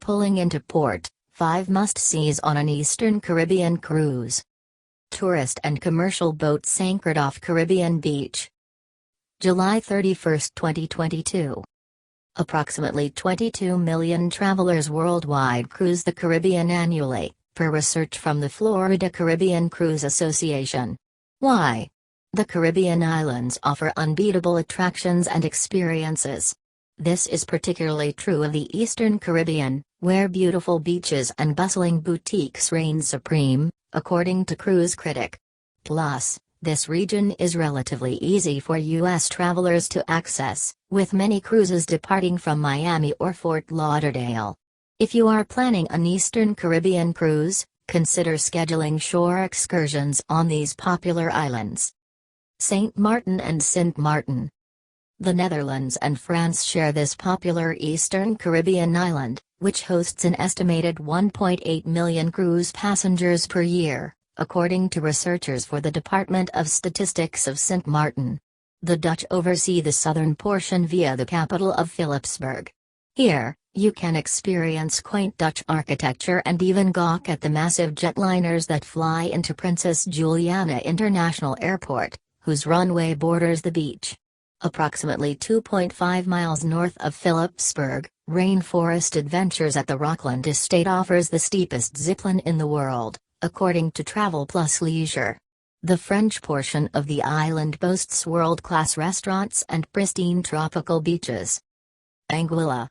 pulling into port, 5 must-sees on an Eastern Caribbean cruise. Tourist and commercial boats anchored off Caribbean beach. July 31, 2022. Approximately 22 million travelers worldwide cruise the Caribbean annually, per research from the Florida Caribbean Cruise Association. Why? The Caribbean islands offer unbeatable attractions and experiences. This is particularly true of the Eastern Caribbean, where beautiful beaches and bustling boutiques reign supreme, according to cruise critic. Plus, this region is relatively easy for U.S. travelers to access, with many cruises departing from Miami or Fort Lauderdale. If you are planning an Eastern Caribbean cruise, consider scheduling shore excursions on these popular islands. Saint Martin and Sint Maarten. The Netherlands and France share this popular Eastern Caribbean island, which hosts an estimated 1.8 million cruise passengers per year, according to researchers for the Department of Statistics of Sint Maarten. The Dutch oversee the southern portion via the capital of Philipsburg. Here, you can experience quaint Dutch architecture and even gawk at the massive jetliners that fly into Princess Juliana International Airport, whose runway borders the beach. Approximately 2.5 miles north of Philipsburg, Rainforest Adventures at the Rockland Estate offers the steepest zipline in the world, according to Travel Plus Leisure. The French portion of the island boasts world-class restaurants and pristine tropical beaches. Anguilla.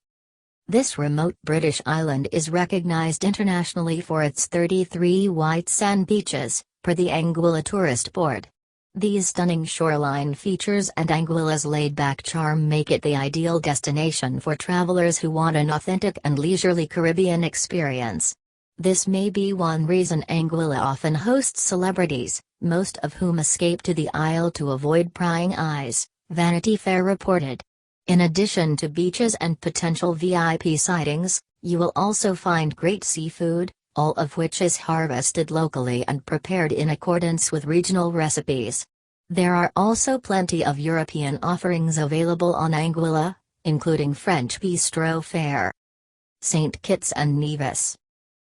This remote British island is recognized internationally for its 33 white sand beaches, per the Anguilla Tourist Board. These stunning shoreline features and Anguilla's laid-back charm make it the ideal destination for travelers who want an authentic and leisurely Caribbean experience. This may be one reason Anguilla often hosts celebrities, most of whom escape to the isle to avoid prying eyes, Vanity Fair reported. In addition to beaches and potential VIP sightings, you will also find great seafood, all of which is harvested locally and prepared in accordance with regional recipes. There are also plenty of European offerings available on Anguilla, including French bistro fare. St. Kitts and Nevis.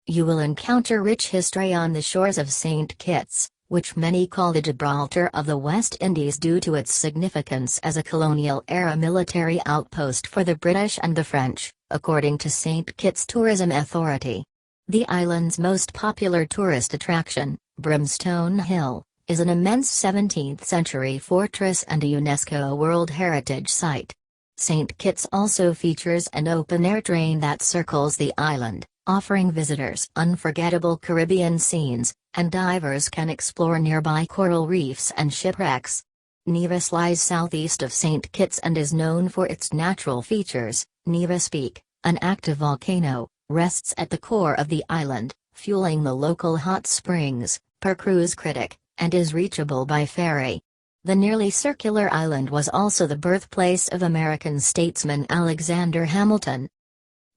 You will encounter rich history on the shores of St. Kitts, which many call the Gibraltar of the West Indies due to its significance as a colonial-era military outpost for the British and the French, according to St. Kitts Tourism Authority. The island's most popular tourist attraction, Brimstone Hill, is an immense 17th-century fortress and a UNESCO World Heritage Site. St. Kitts also features an open-air train that circles the island, offering visitors unforgettable Caribbean scenes, and divers can explore nearby coral reefs and shipwrecks. Nevis lies southeast of St. Kitts and is known for its natural features. Nevis Peak, an active volcano, rests at the core of the island, fueling the local hot springs, per cruise critic, and is reachable by ferry. The nearly circular island was also the birthplace of American statesman Alexander Hamilton.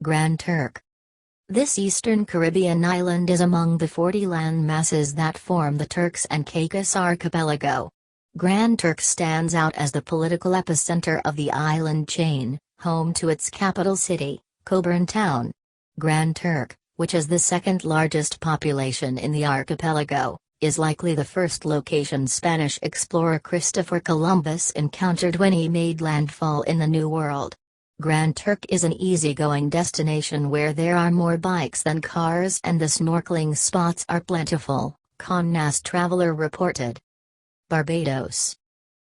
Grand Turk. This Eastern Caribbean island is among the 40 land masses that form the Turks and Caicos archipelago. Grand Turk stands out as the political epicenter of the island chain, home to its capital city, Cockburn Town. Grand Turk, which is the second largest population in the archipelago, is likely the first location Spanish explorer Christopher Columbus encountered when he made landfall in the New World. Grand Turk is an easygoing destination where there are more bikes than cars and the snorkeling spots are plentiful, Connast Traveler reported. Barbados.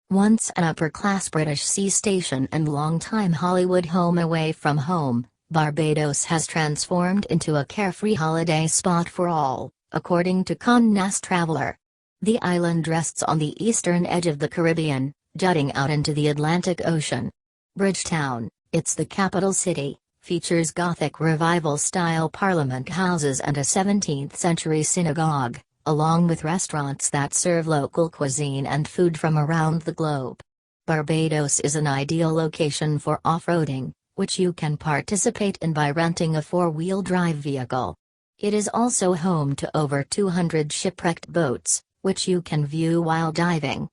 Once an upper-class British sea station and long-time Hollywood home away from home, Barbados has transformed into a carefree holiday spot for all, according to Connast Traveler. The island rests on the eastern edge of the Caribbean, jutting out into the Atlantic Ocean. Bridgetown, it's the capital city, features Gothic Revival-style parliament houses and a 17th-century synagogue, along with restaurants that serve local cuisine and food from around the globe. Barbados is an ideal location for off-roading, which you can participate in by renting a four-wheel drive vehicle. It is also home to over 200 shipwrecked boats, which you can view while diving.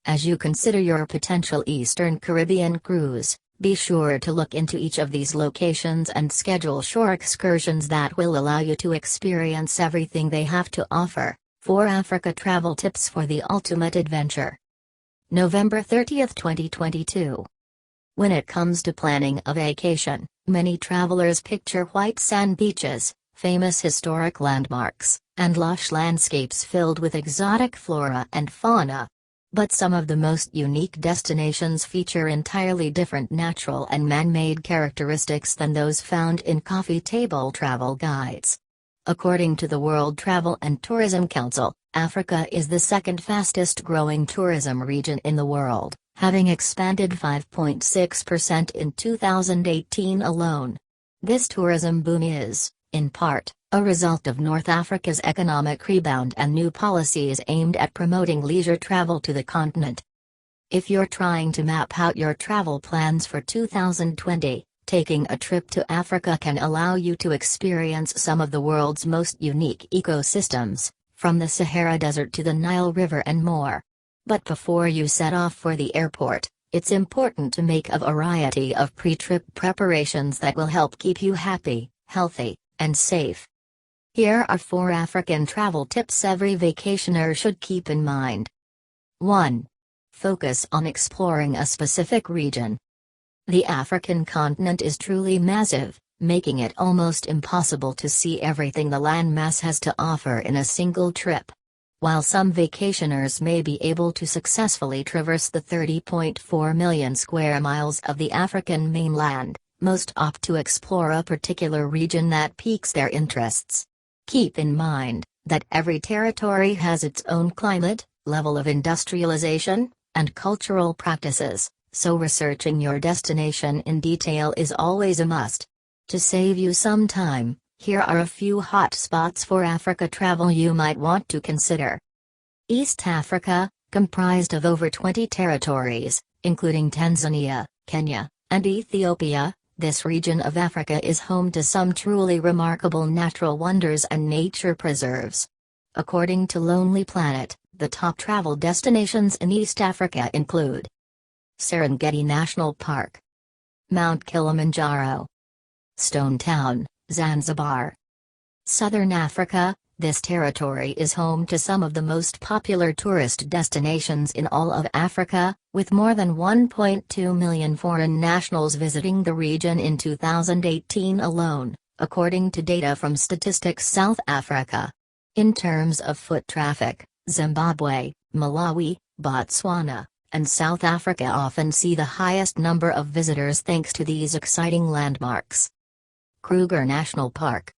As you consider your potential Eastern Caribbean cruise, Be sure to look into each of these locations and schedule short excursions that will allow you to experience everything they have to offer. 4 Africa travel tips for the ultimate adventure. November 30, 2022. When it comes to planning a vacation, many travelers picture white sand beaches, famous historic landmarks, and lush landscapes filled with exotic flora and fauna. But some of the most unique destinations feature entirely different natural and man-made characteristics than those found in coffee table travel guides. According to the World Travel and Tourism Council, Africa is the second fastest growing tourism region in the world, having expanded 5.6% in 2018 alone. This tourism boom is, in part, a result of North Africa's economic rebound and new policies aimed at promoting leisure travel to the continent. If you're trying to map out your travel plans for 2020, taking a trip to Africa can allow you to experience some of the world's most unique ecosystems, from the Sahara Desert to the Nile River and more. But before you set off for the airport, it's important to make a variety of pre-trip preparations that will help keep you happy, healthy, and safe. Here are 4 African travel tips every vacationer should keep in mind. 1. Focus on exploring a specific region. The African continent is truly massive, making it almost impossible to see everything the landmass has to offer in a single trip. While some vacationers may be able to successfully traverse the 30.4 million square miles of the African mainland, most opt to explore a particular region that piques their interests. Keep in mind that every territory has its own climate, level of industrialization, and cultural practices, so researching your destination in detail is always a must. To save you some time, here are a few hot spots for Africa travel you might want to consider. East Africa, comprised of over 20 territories, including Tanzania, Kenya, and Ethiopia. This region of Africa is home to some truly remarkable natural wonders and nature preserves. According to Lonely Planet, the top travel destinations in East Africa include Serengeti National Park, Mount Kilimanjaro, Stone Town, Zanzibar. Southern Africa, this territory is home to some of the most popular tourist destinations in all of Africa, with more than 1.2 million foreign nationals visiting the region in 2018 alone, according to data from Statistics South Africa. In terms of foot traffic, Zimbabwe, Malawi, Botswana, and South Africa often see the highest number of visitors thanks to these exciting landmarks. Kruger National Park,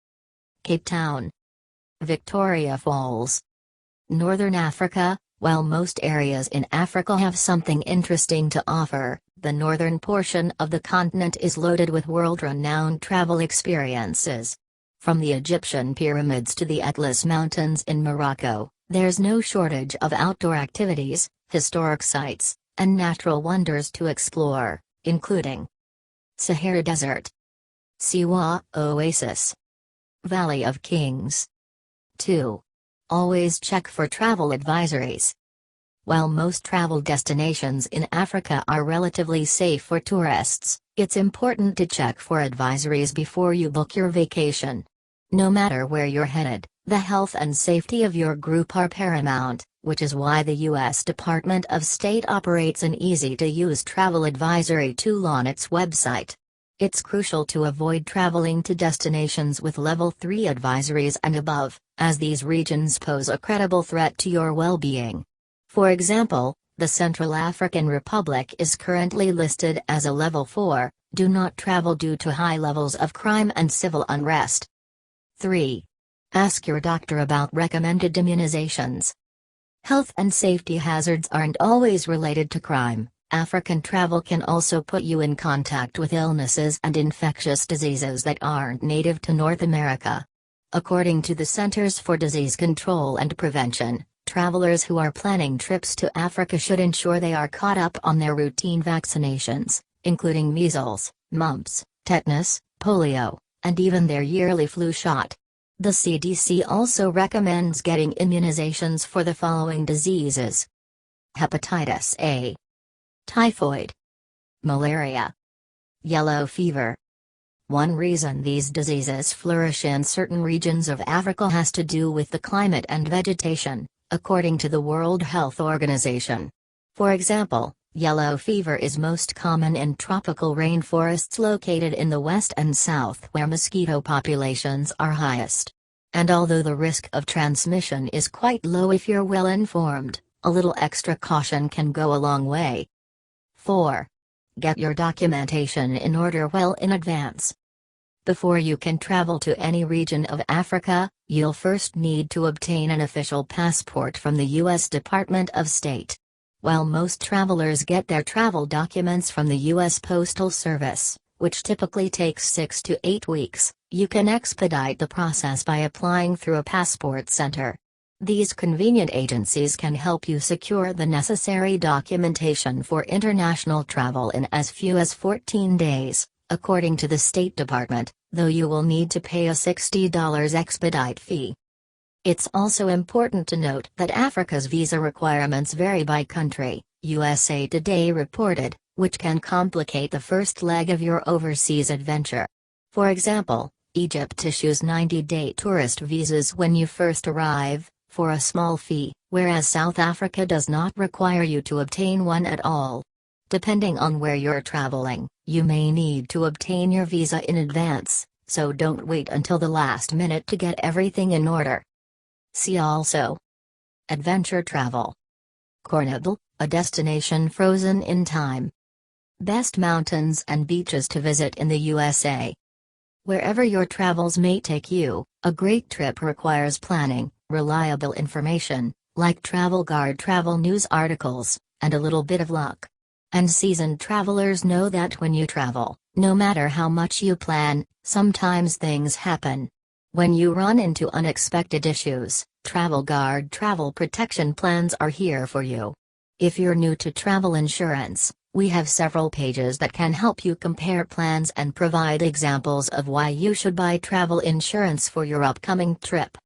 Cape Town, Victoria Falls. Northern Africa, while most areas in Africa have something interesting to offer, the northern portion of the continent is loaded with world-renowned travel experiences. From the Egyptian pyramids to the Atlas Mountains in Morocco, there's no shortage of outdoor activities, historic sites, and natural wonders to explore, including Sahara Desert, Siwa Oasis, Valley of Kings. 2. Always check for travel advisories. While most travel destinations in Africa are relatively safe for tourists, it's important to check for advisories before you book your vacation. No matter where you're headed, the health and safety of your group are paramount, which is why the U.S. Department of State operates an easy-to-use travel advisory tool on its website. It's crucial to avoid traveling to destinations with Level 3 advisories and above, as these regions pose a credible threat to your well-being. For example, the Central African Republic is currently listed as a Level 4, do not travel due to high levels of crime and civil unrest. 3. Ask your doctor about recommended immunizations. Health and safety hazards aren't always related to crime. African travel can also put you in contact with illnesses and infectious diseases that aren't native to North America. According to the Centers for Disease Control and Prevention, travelers who are planning trips to Africa should ensure they are caught up on their routine vaccinations, including measles, mumps, tetanus, polio, and even their yearly flu shot. The CDC also recommends getting immunizations for the following diseases: hepatitis A, typhoid, malaria, Yellow fever. One reason these diseases flourish in certain regions of Africa has to do with the climate and vegetation, according to the World Health Organization. For example, yellow fever is most common in tropical rainforests located in the west and south where mosquito populations are highest. And although the risk of transmission is quite low if you're well informed, a little extra caution can go a long way. 4. Get your documentation in order well in advance. Before you can travel to any region of Africa, you'll first need to obtain an official passport from the U.S. Department of State. While most travelers get their travel documents from the U.S. Postal Service, which typically takes 6 to 8 weeks, you can expedite the process by applying through a passport center. These convenient agencies can help you secure the necessary documentation for international travel in as few as 14 days. According to the State Department, though you will need to pay a $60 expedite fee. It's also important to note that Africa's visa requirements vary by country, USA Today reported, which can complicate the first leg of your overseas adventure. For example, Egypt issues 90-day tourist visas when you first arrive, for a small fee, whereas South Africa does not require you to obtain one at all. Depending on where you're traveling, you may need to obtain your visa in advance, so don't wait until the last minute to get everything in order. See also: Adventure travel. Cornwall, a destination frozen in time. Best mountains and beaches to visit in the USA. Wherever your travels may take you, a great trip requires planning, reliable information, like travel guide travel news articles, and a little bit of luck. And seasoned travelers know that when you travel, no matter how much you plan, sometimes things happen. When you run into unexpected issues, Travel Guard travel protection plans are here for you. If you're new to travel insurance, we have several pages that can help you compare plans and provide examples of why you should buy travel insurance for your upcoming trip.